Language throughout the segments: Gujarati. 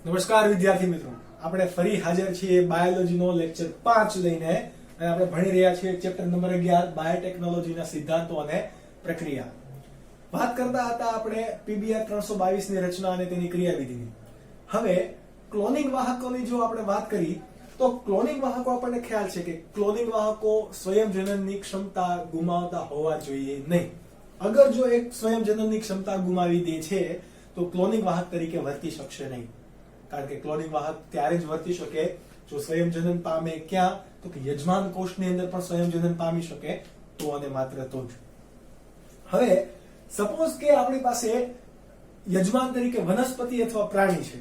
નમસ્કાર વિદ્યાર્થી મિત્રો, આપણે ફરી હાજર છીએ બાયોલોજીનો લેક્ચર 5 લઈને અને આપણે ભણી રહ્યા છીએ ચેપ્ટર નંબર 11 બાયોટેકનોલોજીના સિદ્ધાંતો અને પ્રક્રિયા. વાત કરતા હતા આપણે પીબીઆર 322 ની રચના અને તેની ક્રિયાવિધિની. હવે ક્લોનિંગ વાહકોની જો આપણે વાત કરી તો ક્લોનિંગ વાહકો આપણને ખ્યાલ છે કે ક્લોનિંગ વાહકો સ્વયંજનનની ક્ષમતા ગુમાવતા હોવા જોઈએ નહીં. અગર જો એક સ્વયંજનનની ક્ષમતા ગુમાવી દે છે તો ક્લોનિંગ વાહક તરીકે વર્તી શકશે નહીં. કારણ કે ક્લોનિંગ વાહક ત્યારે જ વર્તી શકે જો સ્વયંજનન પામે. ક્યાં? તો કે યજમાન કોષની અંદર પણ સ્વયંજનન પામી શકે તો અને માત્ર તો જ. હવે સપોઝ કે આપણી પાસે યજમાન તરીકે વનસ્પતિ અથવા પ્રાણી છે,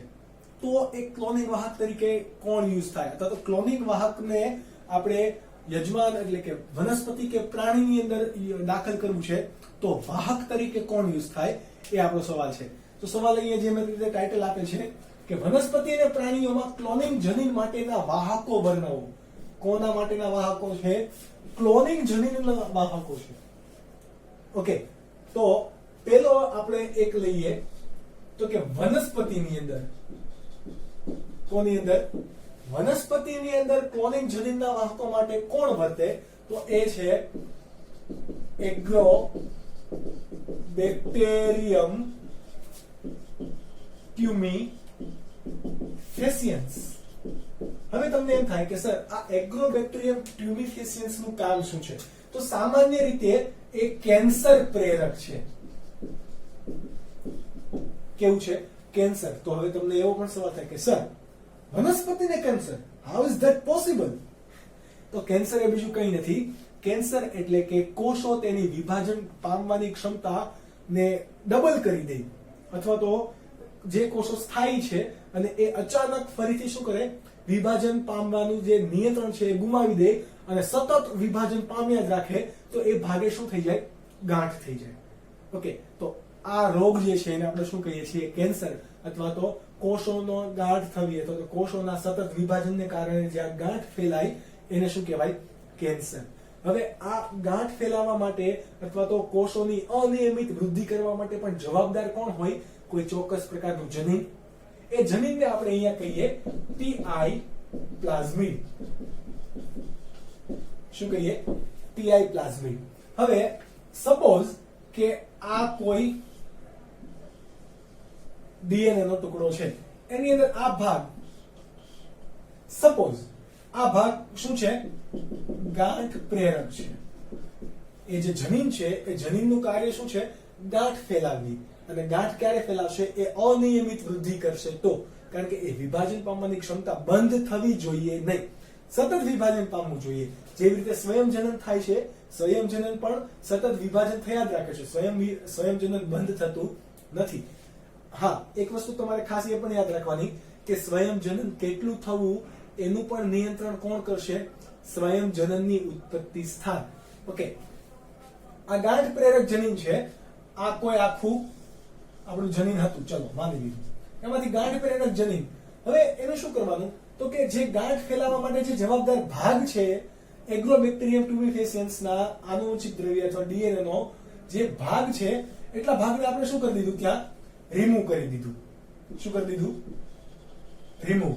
તો એક ક્લોનિંગ વાહક તરીકે કોણ યુઝ થાય? અથવા તો ક્લોનિંગ વાહકને આપણે યજમાન એટલે કે વનસ્પતિ કે પ્રાણીની અંદર દાખલ કરવું છે તો વાહક તરીકે કોણ યુઝ થાય એ આપણો સવાલ છે. તો સવાલ અહીંયા જે મેં રીતે ટાઇટલ આપે છે કે વનસ્પતિ અને પ્રાણીઓમાં ક્લોનિંગ જનીન માટેના વાહકો વર્ણવો. કોના માટેના વાહકો છે? ક્લોનિંગ જનીનના વાહકો છે. ઓકે, તો પેલો આપણે એક લઈએ તો કે વનસ્પતિની અંદર. કોની અંદર? વનસ્પતિની અંદર ક્લોનિંગ જનીનના વાહકો માટે કોણ વર્તે? તો એ છે એગ્રો બેક્ટેરિયમ ટ્યુમી ફેસિયન્સ. હવે તમને એમ થાય કે સર આ એગ્રોબેક્ટેરિયમ ટ્યુમિફેસિયન્સ નું કામ શું છે? તો સામાન્ય રીતે એ કેન્સર પ્રેરક છે. કેવું છે? કેન્સર. તો હવે તમને એવો પણ સવાલ થાય કે સર વનસ્પતિને cancer, how is that possible? તો કેન્સર એ બીજું કંઈ નથી. કેન્સર એટલે કે કોષો તેની વિભાજન પામવાની ક્ષમતાને ડબલ કરી દે, અથવા તો જે કોષો સ્થાયી છે અને એ અચાનક ફરીથી શું કરે? વિભાજન પામવાનું જે નિયંત્રણ છે એ ગુમાવી દે અને સતત વિભાજન પામ્યા જ રાખે, તો એ ભાગે શું થઈ જાય? ગાંઠ થઈ જાય. ઓકે, તો આ રોગ જે છે એને આપણે શું કહીએ છીએ? કેન્સર. અથવા તો કોષોનો ગાંઠ થવી અથવા તો કોષોના સતત વિભાજનને કારણે જે આ ગાંઠ ફેલાય એને શું કહેવાય? કેન્સર. હવે આ ગાંઠ ફેલાવવા માટે અથવા તો કોષોની અનિયમિત વૃદ્ધિ કરવા માટે પણ જવાબદાર કોણ હોય? કોઈ ચોક્કસ પ્રકારનું જનીન. એ જનીનને આપણે અહીંયા કહીએ ટીઆઈ પ્લાઝમિડ. શું કહીએ? TI plasmid. હવે સપોઝ કે આ કોઈ ડીએનએ નો ટુકડો છે, એની અંદર આ ભાગ, સપોઝ આ ભાગ શું છે? ગાંઠ પ્રેરક છે. એ જે જનીન છે એ જનીનનું કાર્ય શું છે? ગાંઠ ફેલાવવી. અને ગાંઠ ક્યારે ફેલાવશે? એ અનિયમિત વૃદ્ધિ કરશે તો. કારણ કે એ વિભાજન પામવાની ક્ષમતા બંધ થવી જોઈએ નહીં, સતત વિભાજન પામવું જોઈએ. જેવી રીતે સ્વયંજનન થાય છે, સ્વયંજનન પણ સતત વિભાજન થયા જ રાખે છે. સ્વયંજનન બંધ થતું નથી. હા, એક વસ્તુ તમારે ખાસ એ પણ યાદ રાખવાની કે સ્વયંજનન કેટલું થવું એનું પણ નિયંત્રણ કોણ કરશે? સ્વયંજનનની ઉત્પત્તિ સ્થાન. ઓકે, આ ગાંઠ પ્રેરક જનીન છે. આ કોઈ આખું આપણું જનીન હતું, ચલો માની લીધું. એમાંથી ગાંઠ પ્રેરક જનીન. હવે એનું શું કરવાનું? તો કે જે ગાંઠ ફેલાવવા માટે જે જવાબદાર ભાગ છે એગ્રોબેક્ટેરિયમ ટ્યુમિફેસિયન્સના આનુવંશિક દ્રવ્ય અથવા ડીએનએ નો જે ભાગ છે, એટલા ભાગને આપણે શું કરી દીધું? ત્યાં રિમૂવ કરી દીધું. શું કરી દીધું? રિમૂવ.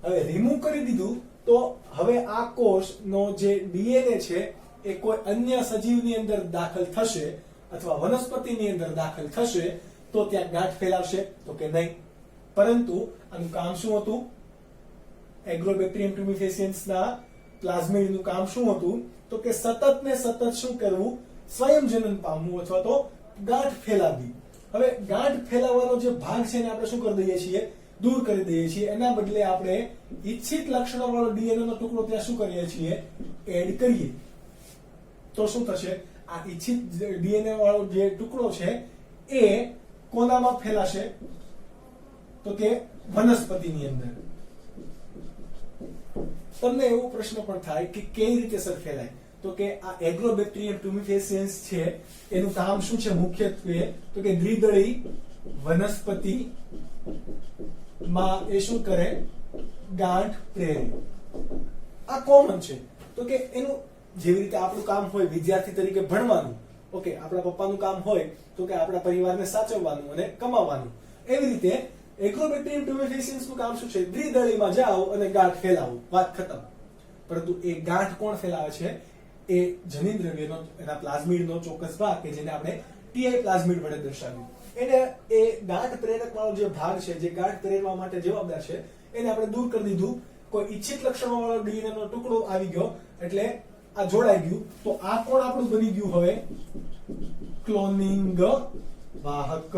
હવે રિમૂવ કરી દીધું તો હવે આ કોષનો જે ડીએનએ છે એ કોઈ અન્ય સજીવની અંદર દાખલ થશે અથવા વનસ્પતિની અંદર દાખલ થશે તો ત્યાં ગાંઠ ફેલાવશે? તો કે નહીં. પરંતુ આનું કામ શું હતું? એગ્રોબેક્ટેરિયમ ટ્યુમિફેસિયન્સના પ્લાઝમિડનું કામ શું હતું? તો કે સતત ને સતત શું કરવું? સ્વયંજનન પામવું અથવા તો ગાંઠ ફેલાવવી. હવે ગાંઠ ફેલાવવાનો જે ભાગ છે એને આપણે શું કરી દઈએ છીએ? દૂર કરી દઈએ છીએ. એના બદલે આપણે ઈચ્છિત લક્ષણો વાળો ડીએનએ નો ટુકડો ત્યાં શું કરીએ છીએ? એડ કરીએ. તો શું થશે? આ ઈચ્છિત ડીએનએ વાળો જે ટુકડો છે એ કોનામાં ફેલાશે? તો કે વનસ્પતિની અંદર. તમને એવો પ્રશ્ન પણ થાય કે કેવી રીતે સર ફેલાય? તો કે આ એગ્રોબેક્ટેરિયમ ટ્યુમિફેસિયન્સ છે એનું કામ શું છે મુખ્યત્વે? તો કે દ્વિદળી વનસ્પતિ માં એ શું કરે? ગાંઠ પ્રેરે. આ કોમન છે. તો કે એનું જેવી રીતે આપણું કામ હોય વિદ્યાર્થી તરીકે ભણવાનું, ઓકે, આપણા પપ્પાનું કામ હોય તો કે આપણા પરિવારને સાચવવાનું અને કમાવાનું, એવી રીતે એગ્રોબેક્ટેરિયમ ટ્યુમેફેસિયન્સ નું કામ શું છે? દ્વિદળીમાં જાઓ અને ગાંઠ ફેલાવો, વાત ખતમ. પરંતુ એ ગાંઠ કોણ ફેલાવે છે? એ જનીન દ્રવ્યનો, એના પ્લાઝમિડનો ચોક્કસ ભાગ કે જેને આપણે ટીઆઈ પ્લાઝમિડ વડે દર્શાવ્યું, એને એ ગાંઠ પ્રેરક વાળો જે ભાગ છે, જે ગાંઠ પ્રેરવા માટે જવાબદાર છે, એને આપણે દૂર કરી દીધું. કોઈ ઈચ્છિત લક્ષણો વાળો ડીએનએ નો ટુકડો આવી ગયો એટલે આ જોડાઈ ગયું. તો આ કોણ આપણું બની ગયું હવે? ક્લોનિંગ વાહક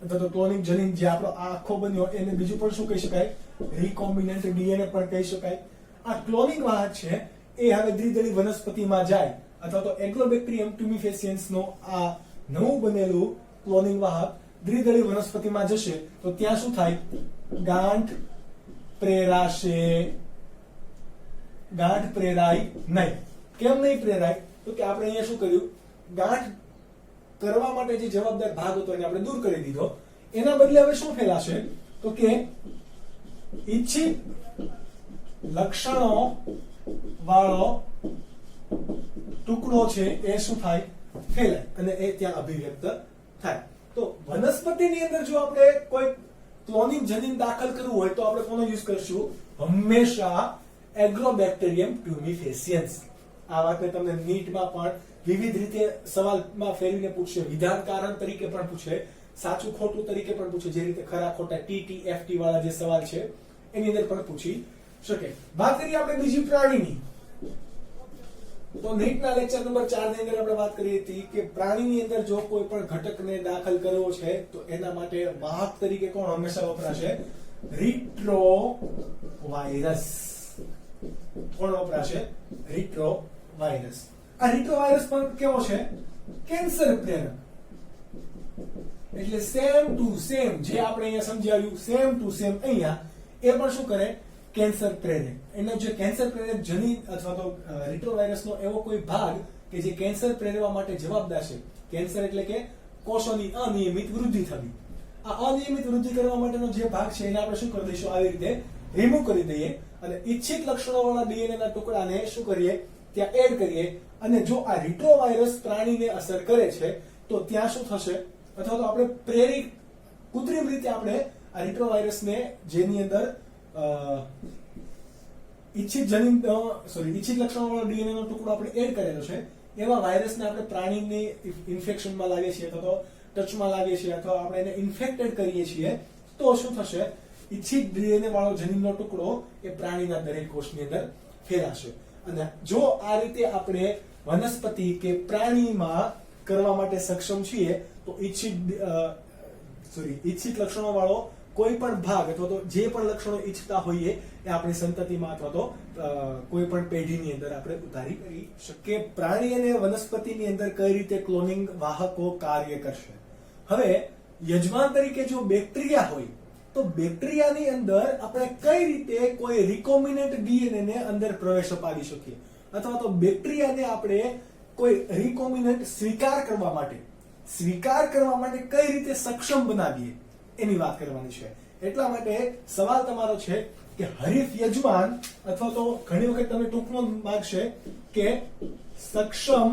અથવા તો ક્લોનિંગ જનીન જે આપણો આ આખો બન્યો એને બીજું પણ શું કહી શકાય? રિકોમ્બિનન્ટ ડીએનએ પણ કહી શકાય. આ ક્લોનિંગ વાહક છે એ હવે દ્વિદળી વનસ્પતિમાં જાય અથવા તો એગ્રોબેક્ટેરિયમ ટ્યુમેફેસિયન્સ નો આ નવું બનેલું ક્લોનિંગ વાહક દ્વિદળી વનસ્પતિમાં જશે તો ત્યાં શું થાય? ગાંઠ પ્રેરાશે. ગાંઠ પ્રેરાય નહીં. કેમ નહીં પ્રેરાય? તો કે આપણે અહીંયા શું કર્યું? ગાંઠ કરવા માટે જે જવાબદાર ભાગ હતો એને આપણે દૂર કરી દીધો. એના બદલે હવે શું ફેલાશે? તો કે ઈચ્છિત લક્ષણો વાળો ટુકડો છે એ શું થાય? ફેલાય અને એ ત્યાં અભિવ્યક્ત થાય. તો વનસ્પતિની અંદર જો આપણે કોઈ ક્લોનિંગ જનીન દાખલ કરવું હોય તો આપણે કોનો યુઝ કરશું? હંમેશા એગ્રોબેક્ટેરિયમ ટ્યુમેફેસિયન્સ. આ વાતને તમને નીટમાં પણ વિવિધ રીતે સવાલમાં ફેરવીને પૂછશે. વિધાન કારણ તરીકે પણ પૂછે, સાચું ખોટું તરીકે પણ પૂછે. જે રીતે ખરા ખોટા ટી એફટી વાળા જે સવાલ છે એની અંદર પણ પૂછી શકે. વાત કરીએ આપણે બીજી પ્રાણીની. તો નીટના લેક્ચર નંબર 4 ની અંદર આપણે વાત કરી હતી કે પ્રાણીની અંદર જો કોઈ પણ ઘટકને દાખલ કરવો છે તો એના માટે વાહક તરીકે કોણ હંમેશા વપરાશે? રીટ્રોવાયરસ. કોણ વપરાશે? રીટ્રોવાયરસ. આ રીટ્રોવાયરસ પણ કેવો છે? કેન્સર પ્રેરક. એટલે સેમ ટુ સેમ જે આપણે અહીંયા સમજાવ્યું, સેમ ટુ સેમ અહીંયા એ પણ શું કરે? કેન્સર પ્રેરક. એનો જે કેન્સર પ્રેરક જનીન અથવા તો રીટ્રોવાયરસનો એવો કોઈ ભાગ કે જે કેન્સર પ્રેરવા માટે જવાબદાર છે. કેન્સર એટલે કે કોષોની અનિયમિત વૃદ્ધિ થવી. આ અનિયમિત વૃદ્ધિ કરવા માટેનો જે ભાગ છે એને આપણે શું કરી દઈશું? આવી રીતે રિમૂવ કરી દઈએ અને ઈચ્છિત લક્ષણોવાળા ડીએનએ ના ટુકડાને શું કરીએ? ત્યાં એડ કરીએ. અને જો આ રીટ્રોવાયરસ પ્રાણીને અસર કરે છે તો ત્યાં શું થશે? અથવા તો આપણે પ્રેરિત કૃત્રિમ રીતે આપણે આ રીટ્રોવાયરસને જેની અંદર ઈચ્છિત લક્ષણોવાળો ડીએનએ નો ટુકડો આપણે એડ કરેલો છે એવા વાયરસને આપણે પ્રાણીની ઇન્ફેક્શનમાં લાવીએ છીએ અથવા તો ટચમાં લાવીએ છીએ અથવા આપણે એને ઇન્ફેક્ટેડ કરીએ છીએ તો શું થશે? ઈચ્છિત ડીએનએ વાળો જનીનનો ટુકડો એ પ્રાણીના દરેક કોષની અંદર ફેલાશે. અને જો આ રીતે આપણે વનસ્પતિ કે પ્રાણીમાં કરવા માટે સક્ષમ છીએ તો ઈચ્છિત લક્ષણો વાળો કોઈ પણ ભાગ અથવા તો જે પણ લક્ષણો ઈચ્છતા હોઈએ એ આપણી સંતતિમાં અથવા તો કોઈ પણ પેઢીની અંદર આપણે ઉતારી કરી શકીએ. પ્રાણી અને વનસ્પતિની અંદર કઈ રીતે ક્લોનિંગ વાહકો કાર્ય કરશે? હવે યજમાન તરીકે જો બેક્ટેરિયા હોય તો બેક્ટેરિયાની અંદર આપણે કઈ રીતે કોઈ રિકોમ્બિનન્ટ ડીએનએ ને અંદર પ્રવેશ અપાવી શકીએ અથવા તો બેક્ટેરિયાને આપણે કોઈ રિકોમ્બિનન્ટ સ્વીકાર કરવા માટે કઈ રીતે સક્ષમ બનાવીએ એની વાત કરવાની છે. એટલા માટે સવાલ તમારો છે કે હરીફ યજમાન અથવા તો ઘણી વખત તમે ટૂંકમાં માંગશે કે સક્ષમ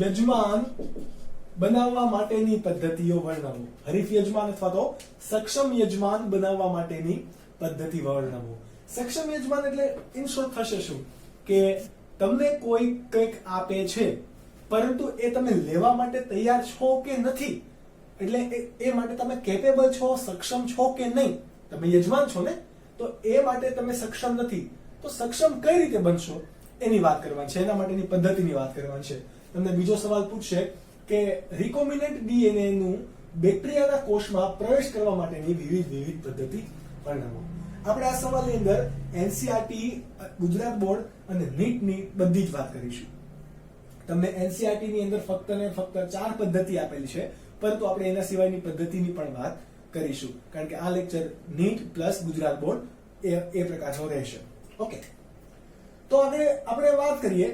યજમાન બનાવવા માટેની પદ્ધતિઓ વર્ણવો. હરીફ યજમાન અથવા તો સક્ષમ યજમાન બનાવવા માટેની પદ્ધતિ વર્ણવો. સક્ષમ યજમાન એટલે ઇન શોર્ટ થશે શું કે તમને કોઈ કંઈક આપે છે પરંતુ એ તમે લેવા માટે તૈયાર છો કે નથી, એટલે એ માટે તમે કેપેબલ છો, સક્ષમ છો કે નહીં. તમે યજમાન છો ને, તો એ માટે તમે સક્ષમ નથી તો સક્ષમ કઈ રીતે બનશો એની વાત કરવાની છે, એના માટેની પદ્ધતિની વાત કરવાની છે. તમને બીજો સવાલ પૂછશે કે રિકોમ્બિનન્ટ ડીએનએ નું બેક્ટેરિયાના કોષમાં પ્રવેશ કરવા માટેની વિવિધ પદ્ધતિ વર્ણવો. આપણે આ સવાલની અંદર એનસીઆરટી, ગુજરાત બોર્ડ અને નીટની બધી જ વાત કરીશું. તમને એનસીઆરટી ની અંદર ફક્ત ને ફક્ત 4 પદ્ધતિ આપેલી છે, પરંતુ આપણે એના સિવાયની પદ્ધતિની પણ વાત કરીશું કારણ કે આ lecture NEET plus Gujarat board એ પ્રકારનો રહેશે. ઓકે, તો હવે આપણે વાત કરીએ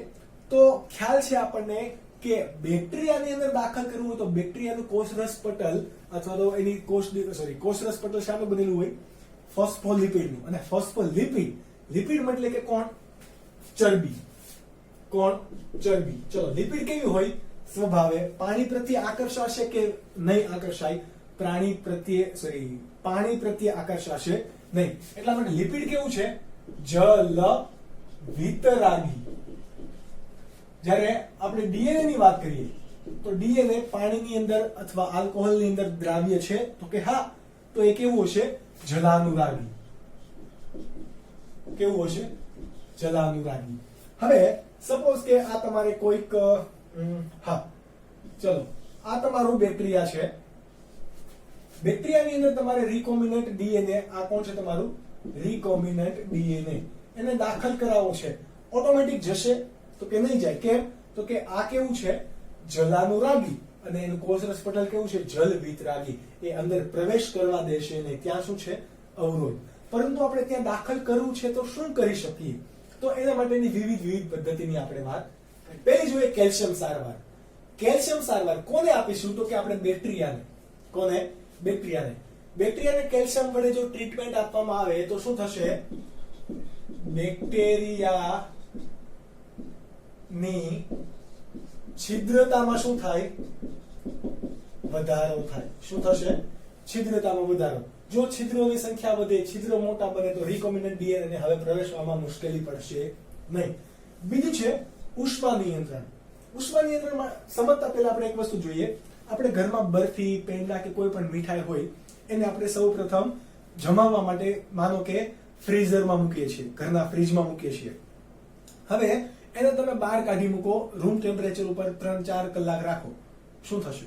તો ખ્યાલ છે આપણને કે બેક્ટેરિયાની અંદર દાખલ કરવું હોય તો બેક્ટેરિયાનું કોષરસ પટલ અથવા તો એની કોષરસ પટલ શાનું બનેલું હોય? ફોસ્ફોલિપિડનું. અને ફોસ્ફોલિપિડ, લિપિડ એટલે કે કોણ? ચરબી. કોણ? ચરબી. ચલો, લિપિડ કેવી હોય? સ્વભાવે પાણી પ્રત્યે આકર્ષાશે કે નહીં આકર્ષાય? પાણી પ્રત્યે આકર્ષાશે નહીં. એટલા માટે લિપિડ કેવું છે? જલ વિતરાગી. જ્યારે આપણે ડીએનએ ની વાત કરીએ તો ડીએનએ પાણીની અંદર અથવા આલ્કોહોલની અંદર દ્રાવ્ય છે તો કે હા, તો એ કેવું હશે? જલાનુરાગી. કેવું હશે? જલાનુરાગી. હવે સપોઝ કે આ તમારે કોઈક હા ચલો આ તમારું બેક્ટેરિયા છે. બેક્ટેરિયાની અંદર તમારે રિકોમ્બિનન્ટ ડીએનએ, આ કોણ છે તમારું? Recombinant DNA. એને દાખલ કરાવવો છે, ઓટોમેટિક જશે? તો કે નહીં જાય. કેમ? તો કે આ કેવું છે? જલાનુરાગી. અને એનું કોષરસ પટલ કેવું છે? જલ વિતરાગી. એ અંદર પ્રવેશ કરવા દેશે નહીં. ત્યાં શું છે? અવરોધ. પરંતુ આપણે ત્યાં દાખલ કરવું છે તો શું કરી શકીએ? તો એના માટેની વિવિધ પદ્ધતિની આપણે વાત. પહેલી જોઈએ કેલ્શિયમ સારવાર. કેલ્શિયમ સારવાર કોને આપીશું? તો કે આપણે બેક્ટેરિયાને. કોને? બેક્ટેરિયાને. બેક્ટેરિયાને કેલ્શિયમ વડે જો ટ્રીટમેન્ટ આપવામાં આવે તો શું થશે? બેક્ટેરિયા ની છિદ્રતામાં શું થાય? વધારો થાય. શું થશે? છિદ્રતામાં વધારો. જો છિદ્રોની સંખ્યા વધે, છિદ્રો મોટા બને તો રિકોમ્બિનન્ટ ડીએનએ હવે પ્રવેશવામાં મુશ્કેલી પડશે નહીં. બીજું છે ઉષ્મા નિયંત્રણ. ઉષ્મા નિયંત્રણમાં સમજતા પહેલા આપણે એક વસ્તુ જોઈએ. આપણે ઘરમાં બરફી, પેંડા કે કોઈ પણ મીઠાઈ હોય એને આપણે સૌપ્રથમ જમાવવા માટે માનો કે ફ્રીઝરમાં મૂકીએ છીએ, ઘરના ફ્રીજમાં મૂકીએ છીએ. હવે એને તમે બહાર કાઢી મૂકો, રૂમ ટેમ્પરેચર ઉપર 3-4 કલાક રાખો. શું થશે?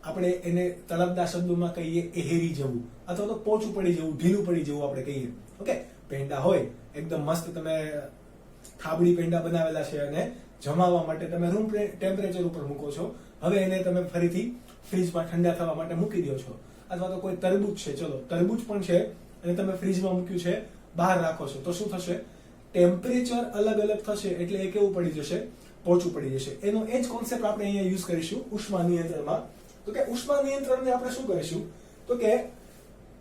આપણે એને તળપદા શબ્દોમાં કહીએ એહેરી જવું, અથવા તો પોચું પડી જવું, ઢીલું પડી જવું આપણે કહીએ. ઓકે, પેંડા હોય એકદમ મસ્ત, તમે થાબડી પેંડા બનાવેલા છે અને જમાવવા માટે તમે રૂમ ટેમ્પરેચર ઉપર મૂકો છો. હવે એને તમે ફરીથી ફ્રીજમાં ઠંડા થવા માટે મૂકી દો છો. અથવા તો કોઈ તરબૂચ છે, ચલો તરબૂચ પણ છે અને તમે ફ્રીજમાં મૂક્યું છે, બહાર રાખો છો, તો શું થશે? ટેમ્પરેચર અલગ અલગ થશે એટલે એ કેવું પડી જશે? પોચું પડી જશે. એનો એ જ કોન્સેપ્ટ આપણે અહીંયા યુઝ કરીશું ઉષ્મા નિયંત્રણમાં. તો કે ઉષ્મા નિયંત્રણને આપણે શું કરીશું? તો કે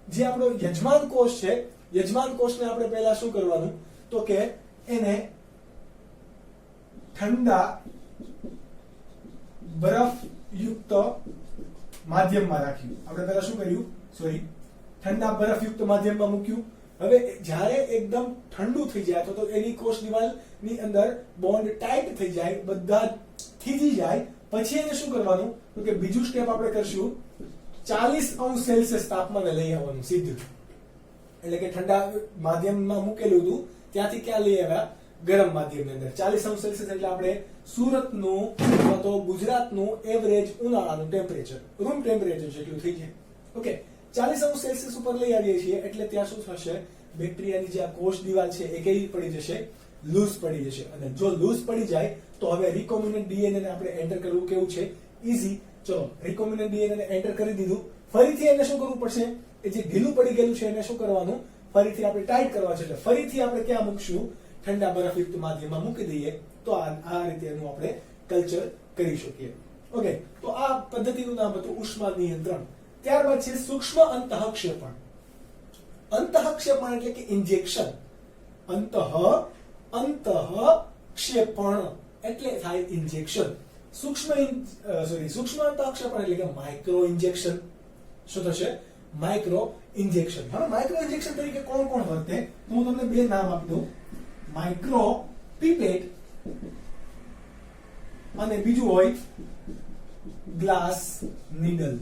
જે આપણો યજમાન કોષ છે, યજમાન કોષને આપણે પહેલા શું કરવાનું? તો કે એને ઠંડા બરફયુક્ત માધ્યમમાં રાખ્યું. આપણે પહેલા શું કર્યું? ઠંડા બરફયુક્ત માધ્યમમાં મૂક્યું. હવે જ્યારે એકદમ ઠંડુ થઈ જાય તો એની કોષ દિવાલની અંદર બોન્ડ ટાઈટ થઈ જાય, બધા થીજી જાય, પછી એને શું કરવાનું? તો કે બીજું સ્ટેપ આપણે કરશું, 40°C તાપમાને લઈ આવવાનું સીધું. એટલે કે ઠંડા માધ્યમમાં મૂકેલું હતું ત્યાંથી ક્યાં લઈ આવ્યા? ગરમ માધ્યમની અંદર. 40°C એટલે આપણે સુરતનું અથવા તો ગુજરાતનું એવરેજ ઉનાળાનું ટેમ્પરેચર, રૂમ ટેમ્પરેચર જેટલું થઈ જાય. ઓકે, 40°C ઉપર લઈ આવીએ છીએ એટલે ત્યાં શું થશે? બેક્ટેરિયાની જે આ કોષ દિવાલ છે એ કેવી પડી જશે? લૂઝ પડી જશે. અને જો લૂઝ પડી જાય તો હવે રિકોમ્બિનન્ટ ડીએનએ ને આપણે એન્ટર કરવું કેવું છે? ઈઝી. ચલો રિકોમ્બિનન્ટ ડીએનએ ને એન્ટર કરી દીધું. ફરીથી એને શું કરવું પડશે? એ જે ઢીલું પડી ગયેલું છે એને શું કરવાનું? ફરીથી આપણે ટાઈટ કરવા છે. એટલે ફરીથી આપણે ક્યાં મૂકશું? ઠંડા બરફયુક્ત માધ્યમમાં મૂકી દઈએ તો આ રીતે એનું આપણે કલ્ચર કરી શકીએ. ઓકે, તો આ પદ્ધતિનું નામ હતું ઉષ્મા નિયંત્રણ. ત્યારબાદ છે સૂક્ષ્મ અંતઃક્ષેપણ. અંતઃક્ષેપણ એટલે કે ઇન્જેક્શન. અંતઃક્ષેપણ એટલે થાય ઇન્જેક્શન. સૂક્ષ્મ અંતઃક્ષેપણ એટલે કે માઇક્રો ઇન્જેક્શન. શું થશે? Micro injection. હવે માઇક્રો ઇન્જેક્શન તરીકે કોણ કોણ વર્તે? હું તમને બે નામ આપી દઉં. માઇક્રો પીપેટ અને બીજું હોય ગ્લાસ નીડલ.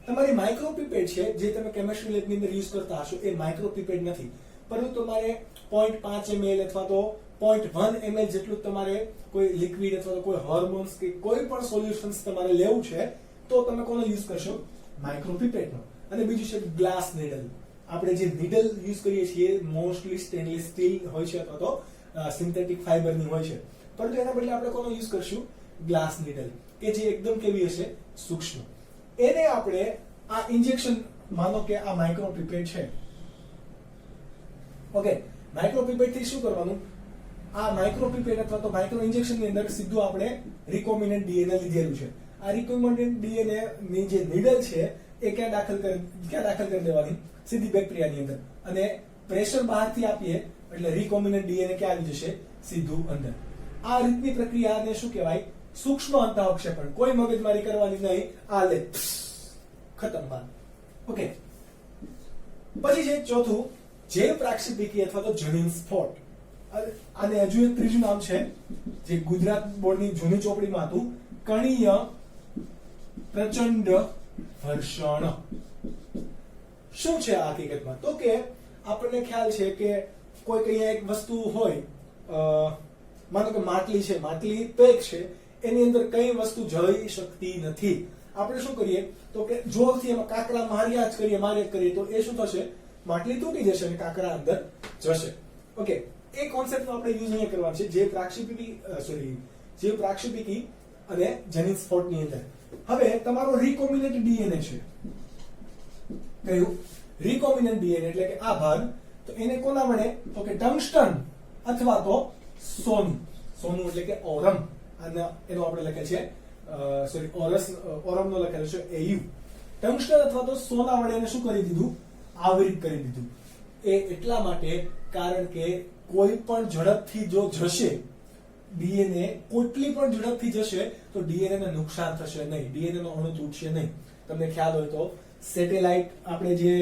તમારી માઇક્રો પીપેટ છે જે તમે કેમિસ્ટ્રી લેબની અંદર યુઝ કરતા હશો એ માઇક્રો પીપેટ નથી, પરંતુ તમારે 0.5 ml અથવા તો 0.1 ml જેટલું તમારે કોઈ લિક્વિડ અથવા તો કોઈ હોર્મોન્સ કે કોઈ પણ સોલ્યુશન્સ તમારે લેવું છે તો તમે કોનો યુઝ કરશો? માઇક્રો પીપેટનો. અને બીજું છે ગ્લાસ નીડલ. આપણે જે નીડલ યુઝ કરીએ છીએ મોસ્ટલી સ્ટેનલેસ સ્ટીલ હોય છે અથવા તો સિન્થેટિક ફાઈબરની હોય છે, પરંતુ એના બદલે આપણે કોનો યુઝ કરશું? ગ્લાસ નીડલ, કે જે એકદમ કેવી હશે? સૂક્ષ્મ. એને આપણે આ ઇન્જેક્શન, માનો કે આ માઇક્રો પીપેટ છે. ઓકે, માઇક્રો પીપેટ થી શું કરવાનું? આ માઇક્રો પીપેટ અથવા તો માઇક્રો ઇન્જેક્શન ની અંદર સીધું આપણે રિકોમ્બિનન્ટ ડીએનએ લીધેલું છે. આ રિકોમ્બિનન્ટ ડીએનએ ની જે નીડલ છે એ ક્યાં દાખલ કરી દેવાની? સીધી બેક્ટેરિયાની અંદર. અને પ્રેશર બહારથી આપીએ એટલે રિકોમ્બિનન્ટ ડીએનએ ક્યાં આવી જશે? સીધું અંદર. આ રીતની પ્રક્રિયાને શું કહેવાય? સૂક્ષ્મ અંતઃક્ષેપણ. કોઈ મગજમારી કરવાની નહીં. આ લે ખતમ બાત. ઓકે, પછી છે ચોથું જે પ્રાક્ષેપિકી અથવા તો જનીન સ્ફોટ. આને હજુ એક ત્રીજું નામ છે જે ગુજરાત બોર્ડની જૂની ચોપડીમાં હતું, કણીય પ્રચંડ ઘર્ષણ. શું છે આ હકીકતમાં? તો કે આપણને ખ્યાલ છે કે કોઈ કઈ એક વસ્તુ હોય, માનો કે માટલી છે, માટલી પેક છે, એની અંદર કઈ વસ્તુ જઈ શકતી નથી. આપણે શું કરીએ તો કે જોરથી એમાં કાંકરા માર્યા જ કરીએ તો એ શું થશે? માટલી તૂટી જશે અને કાંકરા અંદર જશે. ઓકે, એ કોન્સેપ્ટનો આપણે યુઝ અહીંયા કરવાનો છે જે પ્રાક્ષેપિકી અને જનીન સ્ફોટની અંદર. હવે તમારો રિકોમ્બિનન્ટ ડીએનએ છે, કયું? રિકોમ્બિનન્ટ ડીએનએ એટલે કે આ ભાગ, તો એને કોના વડે? તો કે ટંગસ્ટન અથવા તો સોનું. સોનું એટલે કે ઓરમ, અને એનો આપણે લખે છે ઓરમનો લખેલો છે AU. ટંગસ્ટન અથવા તો સોના વડે એને શું કરી દીધું? આવરિત કરી દીધું. એ એટલા માટે કારણ કે કોઈ પણ ઝડપથી જો જશે ડીએનએ, કેટલી પણ ઝડપથી જશે તો ડીએનએ ને નુકસાન થશે નહીં, ડીએનએ નો અણુ તૂટશે નહીં. તમને ખ્યાલ હોય તો સેટેલાઇટ આપણે જે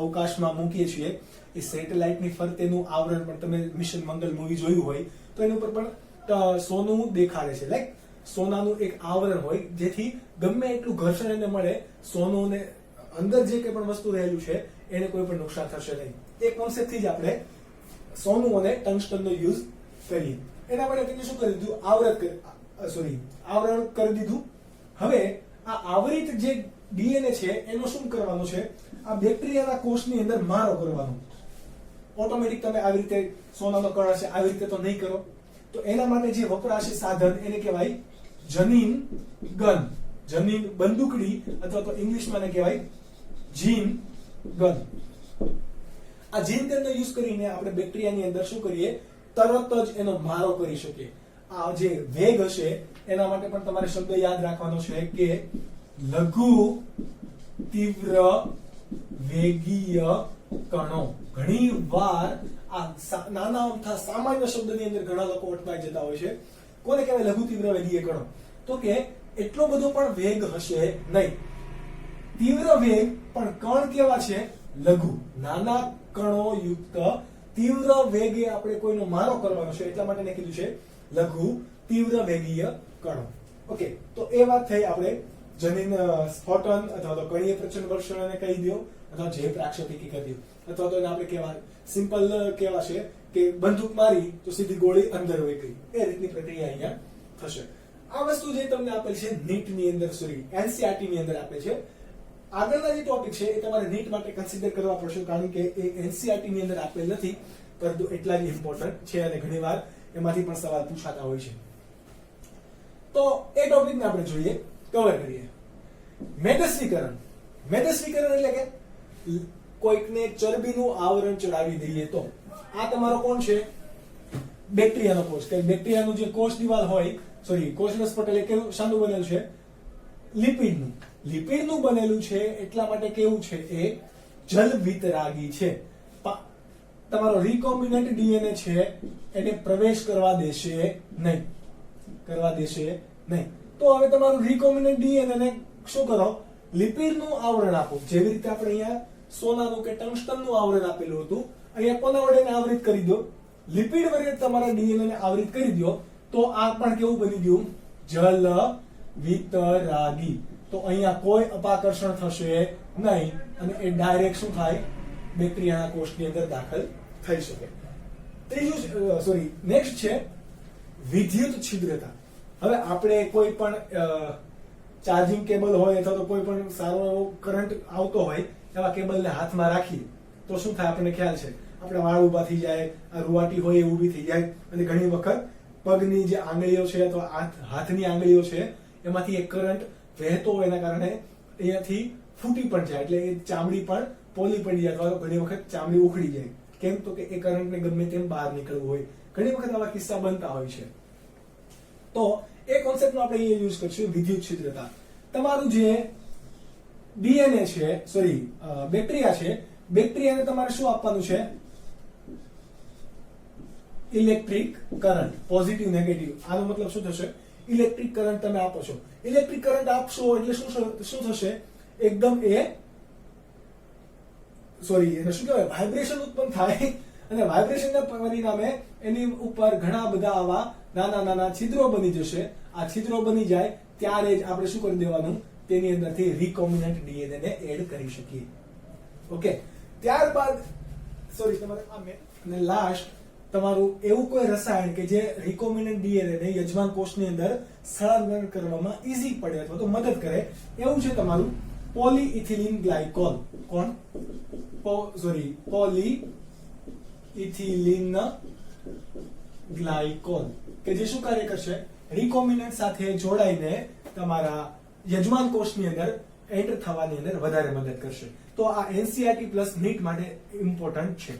અવકાશમાં મૂકીએ છીએ, એ સેટેલાઇટની ફરતેનું આવરણ પણ, તમે મિશન મંગલ મૂવી જોયું હોય તો એની ઉપર પણ સોનું દેખાડે છે. લાઈક સોનાનું એક આવરણ હોય, જેથી ગમે એટલું ઘર્ષણ એને મળે, સોનું ને અંદર જે કંઈ પણ વસ્તુ રહેલું છે એને કોઈ પણ નુકસાન થશે નહીં. એ કોન્સેપ્ટથી જ આપણે સોનું અને ટંગસ્ટનનો યુઝ કરીએ. એના માટે તેને શું કરી દીધું? આવરણ કરી દીધું. હવે આ આવરિત જે ડીએનએ છે એનો શું કરવાનો છે? આ બેક્ટેરિયાના કોષની અંદર મારો કરવાનો. ઓટોમેટિક તમે આવી રીતે સોનાનો કણ હશે આવી રીતે તો નહીં કરો. તો એના માટે જે વપરાશે સાધન એને કહેવાય જનીન ગન, જનીન બંદૂકડી, અથવા તો ઇંગ્લિશમાં એને કહેવાય જીન ગન. આ જીન ગનનો યુઝ કરીને આપણે બેક્ટેરિયાની અંદર શું કરીએ? તરત જ એનો મારો કરી શકીએ. આ જે વેગ હશે એના માટે પણ તમારે શબ્દ યાદ રાખવાનો છે કે લઘુ તીવ્ર વેગીય કણો. ઘણી વાર આ નાના અમથા સામાન્ય શબ્દની અંદર ઘણા લોકો અટવાઈ જતા હોય છે. કોને કહેવાય લઘુ તીવ્ર વેગીય કણો? તો કે એટલો બધો પણ વેગ હશે નહીં. તીવ્ર વેગ પણ કણ કેવા છે? લઘુ, નાના કણો યુક્ત તીવ્ર વેગે આપણે કોઈનો મારો કરવાનો છે, એટલા માટે એને કીધું છે લઘુ તીવ્ર વેગીય કણો. ઓકે, તો એ વાત થઈ આપણે જનીન સ્ફોટન અથવા તો કણીય પ્રચંડ ઘર્ષણને કહી દો, અથવા જે પ્રાક્ષેપિકી કહી દો, અથવા તો એને આપણે કહેવાય સિમ્પલ કેવા છે કે બંદૂક મારી તો સીધી ગોળી અંદર વહી ગઈ. એ રીતની પ્રક્રિયા અહીંયા થશે. આ વસ્તુ જે તમને આપેલ છે નીટ ની અંદર, એનસીઆરટી ની અંદર આપે છે. આગળના જે ટોપિક છે એ તમારે નીટ માટે કન્સિડર કરવા પડશે, કારણ કે એ એનસીઆરટી ની અંદર આપેલ નથી, પરંતુ એટલા જ ઇમ્પોર્ટન્ટ છે અને ઘણીવાર એમાંથી પણ સવાલ પૂછાતા હોય છે. તો એ ટોપિકને આપણે જોઈએ, કવર કરીએ. મેદસ્વીકરણ. મેદસ્વીકરણ એટલે કે કોઈકને ચરબીનું આવરણ ચડાવી દઈએ તો. આ તમારો કોણ છે? બેક્ટેરિયાનો કોષ. કે બેક્ટેરિયાનું જે કોષ દિવાલ હોય, કોષરસ પટલ, એ કેવું શાનું બનેલું છે? લિપિડનું. લિપિડનું બનેલું છે, એટલા માટે કેવું છે? એ જલ વિતરાગી છે. તમારો રિકોમ્બિનન્ટ ડીએનએ છે એને પ્રવેશ કરવા દેશે નહીં. તો હવે તમારું રિકોમ્બિનન્ટ ડીએનએ ને શું કરો? લિપિડનું આવરણ આપો. જેવી રીતે આપણે અહીંયા સોનાનું કે ટંગસ્ટનનું આવરણ આપેલું હતું, અહીંયા કોના વડે આવરિત કરી દો? લિપિડ વડે તમારા ડીએનએ ને આવરિત કરી દો, તો આ પણ કેવું બની ગયું? જલ વિતરાગી. તો અહીંયા કોઈ અપાકર્ષણ થશે નહીં અને એ ડાયરેક્ટ શું થાય? બેક્ટેરિયાના કોષની અંદર દાખલ થઈ શકે. નેક્સ્ટ છે વિદ્યુત છિદ્રતા. હવે આપણે કોઈ પણ ચાર્જિંગ કેબલ હોય અથવા તો કોઈ પણ સારો એવો કરંટ આવતો હોય એવા કેબલને હાથમાં રાખીએ તો શું થાય? આપણને ખ્યાલ છે, આપણે વાળ ઉભા થઈ જાય, આ રૂવાટી હોય એ ઊભી થઈ જાય, અને ઘણી વખત પગની જે આંગળીઓ છે અથવા હાથની આંગળીઓ છે એમાંથી એક કરંટ વહેતો હોય, એના કારણે અહીંયાથી ફૂટી પણ જાય, એટલે એ ચામડી પણ પોલી પડી જાય, અથવા તો ઘણી વખત ચામડી ઉખડી જાય. કેમ? તો કે એ કરંટને ગમે તેમ બહાર નીકળવું હોય. ઘણી વખત આવા કિસ્સા બનતા હોય છે. તો એ કોન્સેપ્ટનો આપણે અહીંયા યુઝ કરશું, વિદ્યુત છિદ્રતા. તમારું જે ડીએનએ છે, બેક્ટેરિયા છે, બેક્ટેરિયાને તમારે શું આપવાનું છે? Electric current, positive negative. આનો મતલબ શું થશે? ઇલેક્ટ્રિક કરંટ તમે આપો છો. ઇલેક્ટ્રિક કરંટ આપશો એટલે શું થશે? એકદમ એ સોરી એને શું કહેવાય વાઇબ્રેશન ઉત્પન્ન થાય અને વાઇબ્રેશનના પરિણામે એની ઉપર ઘણા બધા આવા નાના નાના છિદ્રો બની જશે. આ છિદ્રો બની જાય ત્યારે જ આપણે શું કરી દેવાનું, તેની અંદરથી રિકોમ્બિનન્ટ ડીએનએ ને એડ કરી શકીએ. ઓકે, ત્યારબાદ સોરી તમારે અને લાસ્ટ તમારું એવું કોઈ રસાયણ કે જે રિકોમ્બિનન્ટ ડીએનએ ને યજમાન કોષની અંદર સ્થળાંતર કરવામાં ઈઝી પડે અથવા તો મદદ કરે એવું છે તમારું પોલીઇથિલિન ગ્લાયકોલ. કોણ? પોલીઇથિલિન ગ્લાયકોલ કે જે શું કાર્ય કરશે, રિકોમ્બિનન્ટ સાથે જોડાઈને તમારા યજમાન કોષની અંદર એન્ટર થવાની અંદર વધારે મદદ કરશે. તો આ NCERT પ્લસ નીટ માટે ઇમ્પોર્ટન્ટ છે.